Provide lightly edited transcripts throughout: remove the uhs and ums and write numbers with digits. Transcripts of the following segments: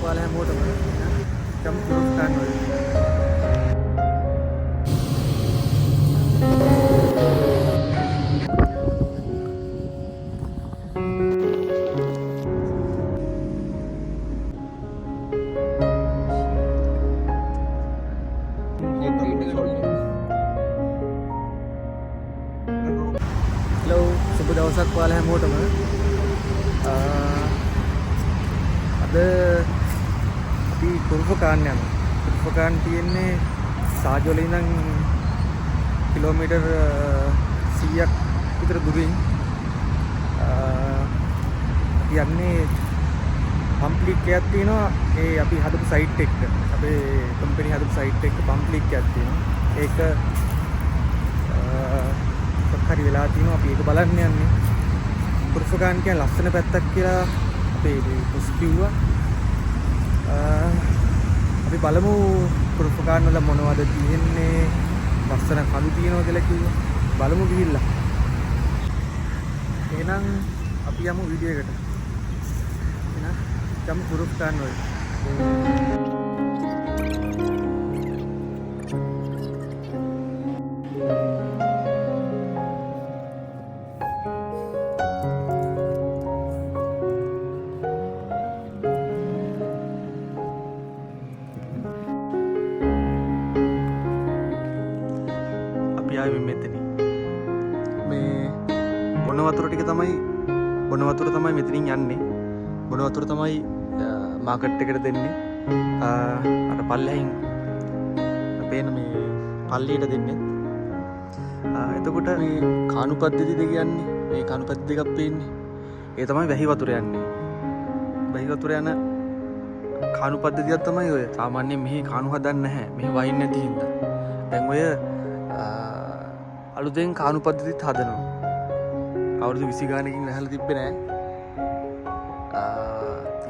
ඔයාලා හැමෝටම කම් ප්‍රූෆ් ගන්න ඕනේ. Hello, සුබ දවසක් ඔයාලා හැමෝටම. අද අපි කුරුපකාන් යනවා. කුරුපකාන් තියෙන්නේ සාජවල ඉඳන් කිලෝමීටර් 100ක් විතර දුරින්. අපි යන්නේ පම්ප්ලික් එකක් තියෙනවා. ඒ අපි හදපු සයිට් එක. අපේ කම්පැනි හදපු සයිට් එක පම්ප්ලික් එකක් තියෙනවා. ඒක හරි වෙලා තියෙනවා. අපි ඒක බලන්න යන්නේ. කුරුපකාන් කියන ලස්සන පැත්තක් කියලා අපේ බොස් කිව්වා. අපි බලමු කුරුපකාන් වල මොනවද තියෙන්නේ, ලස්සන කඳු තියෙනවා කියලා කිව්වා. බලමු ගිහිල්ලා. එහෙනම් අපි යමු වීඩියෝ එකට. එහෙනම් යමු කුරුපකාන් වල. මේ බොන වතුර ටික තමයි බොන වතුර තමයි මෙතනින් යන්නේ. බොන වතුර තමයි මාකට් එකට දෙන්නේ. අර පල්ලෙහින් අපේන මේ පල්ලියට දෙන්නේ. එතකොට මේ කාණු පද්ධති දෙක යන්නේ. මේ කාණු පද්ධති දෙකක් පේන්නේ. ඒ තමයි වැහි වතුර යන්නේ. වැහි වතුර යන කාණු පද්ධතියක් තමයි ඔය. සාමාන්‍යයෙන් මෙහි කාණු හදන්නේ නැහැ. මෙහි වයින් නැති හින්දා. දැන් ඔය අලුතෙන් කාණු පද්ධතිත් හදනවා. අවුරුදු 20 ගානකින් වැහලා තිබ්බේ නෑ.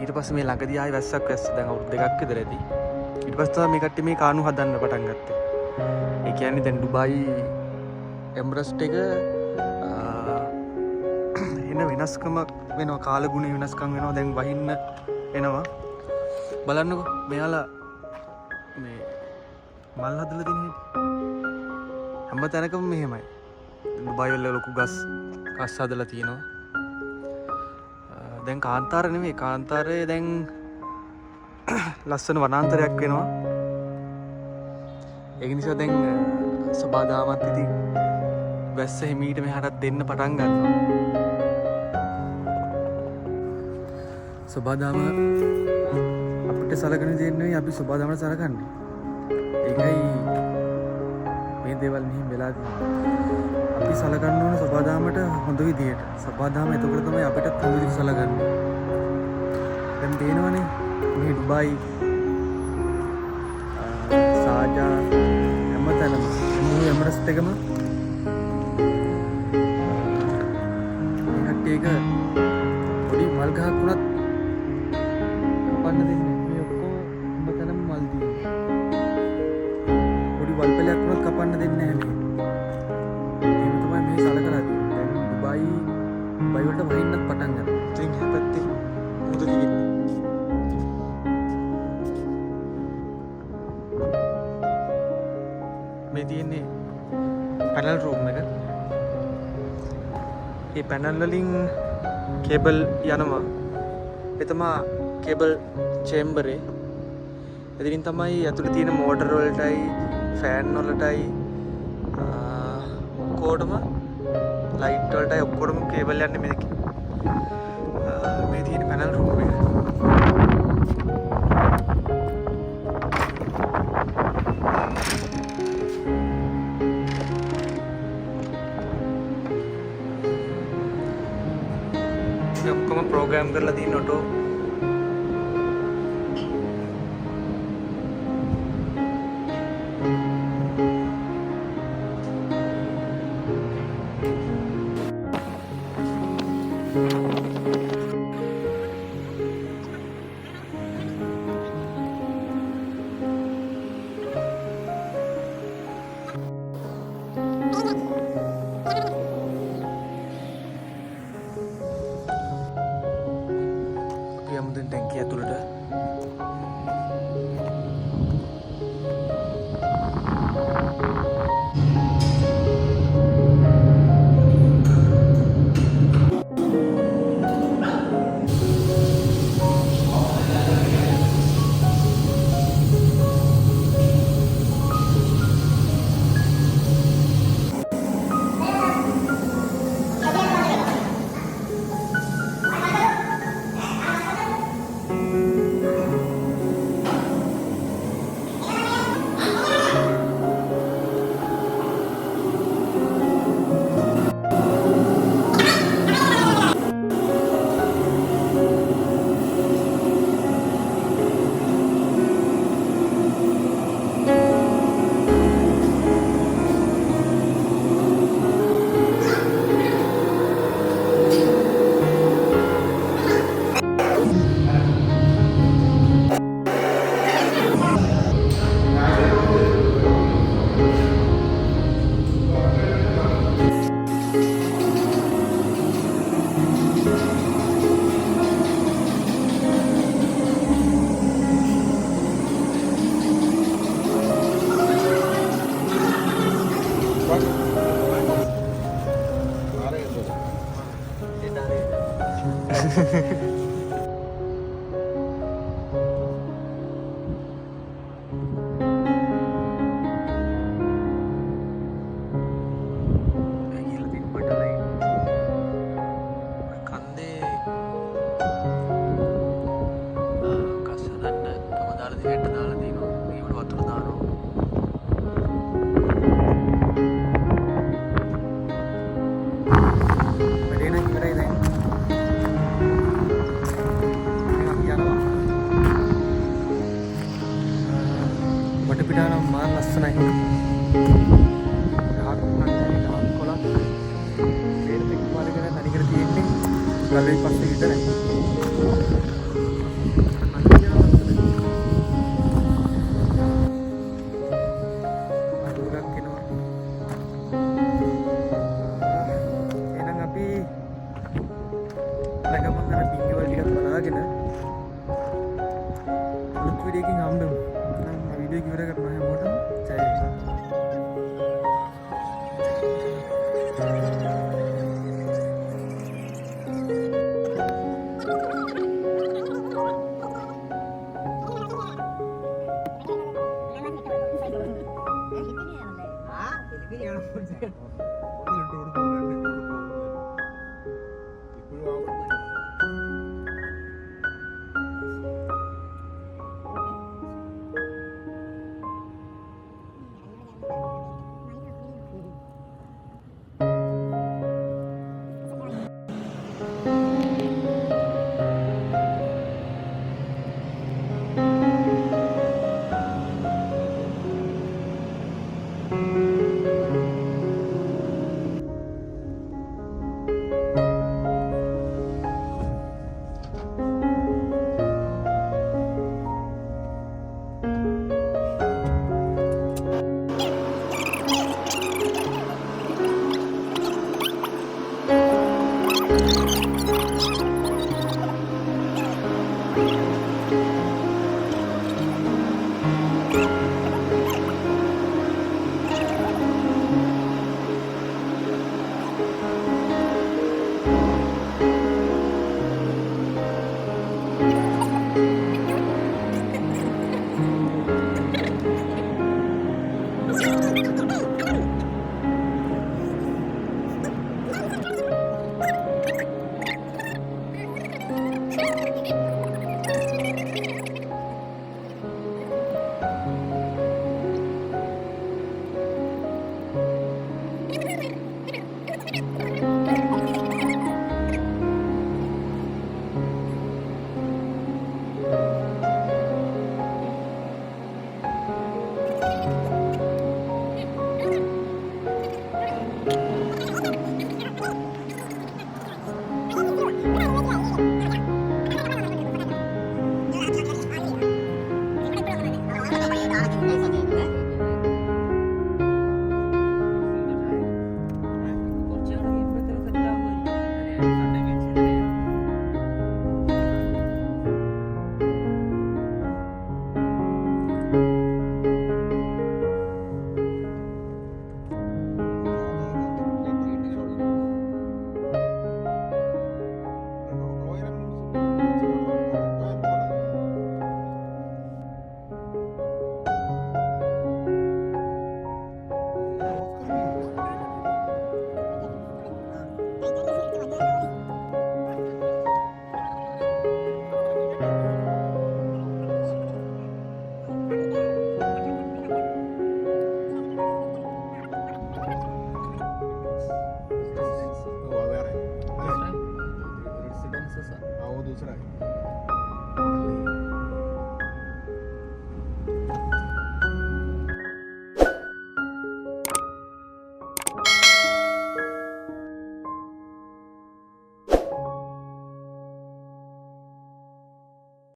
ඊට පස්සේ මේ ළඟදී ආයෙ වැස්සක් වැස්ස. දැන් අවුරුදු 2ක් විතර ඇති. ඊට පස්සේ තමයි මේ කට්ටිය මේ කාණු හදන්න පටන් ගත්තේ. ඒ කියන්නේ දැන් ඩුබායි එම්රස්ට් එක එන වෙනස්කම වෙනවා. කාලගුණ වෙනස්කම් වෙනවා. දැන් වහින්න එනවා. බලන්නකෝ මෙයාලා මේ මල් හදලා තියෙන හැටි. හැම තැනකම මෙහෙමයි. ඩුබායි වල ලොකු ගස් හදලා තියෙනවා. දැන් කාන්තාර නෙමෙයි. කාන්තාරේ දැන් ලස්සන වනාන්තරයක් වෙනවා. ඒක නිසා දැන් සබාදාමත් ඉතින් වැස්ස හිමීට මෙහාටත් දෙන්න පටන් ගන්නවා. සබාදාම අපිට සලකන දේ නෙවෙයි, අපි සබාදාමට සලකන්නේ. ඒකයි මේ දේවල් මෙහෙම වෙලා තියෙන්නේ. අපි සලකන්න ඕනේ සබාදාමට හොඳ විදියට. සබාදාම එතකොට තමයි අපිටත් හොඳ විදියට සලකන්නේ. දැන් තේනවනේ මේ ඩුබායි සාජා හැමතැනම මුළු එමරස්ට් එකම මේ කට්ටියක පොඩි මල් ගහක් වුණත් කපන්න දෙන්නේ. මේ ඔක්කොම හැමතැනම මල් තියෙනවා. පොඩි වල් පැලයක් වුණත් කපන්න දෙන්නේ නැහැ මේ. එහෙම තමයි මේ සලකලා තියෙන්නේ. දැන් ඩුබායි වලට වහින්නත් පටන් ගන්නවා. ඉතින් හැපැත්තේ මුද තියෙන්නේ. මේ තියෙන්නේ පැනල් රූම් එක. මේ පැනල් වලින් කේබල් යනවා. ඒ තමයි කේබල් චේම්බරේ. එදිරින් තමයි ඇතුළේ තියෙන මෝටර් වලටයි ෆෑන් වලටයි ඔක්කොටම ලයිට් වලටයි ඔක්කොටම කේබල් යන්නේ මේකේ. මේ තියෙන පැනල් රූම් එක. ඔක්කොම ප්‍රෝග්‍රෑම් කරලා තියෙන ඔටෝ. අපි යමුද ටැංකිය ඇතුළට. ලස්සනයි. ගහක් නැහැ, ගහක් කොළක්. මේක එක්ක පාරගෙන තනිකර තියෙන්නේ. ගලේ පස්සේ විතරයි.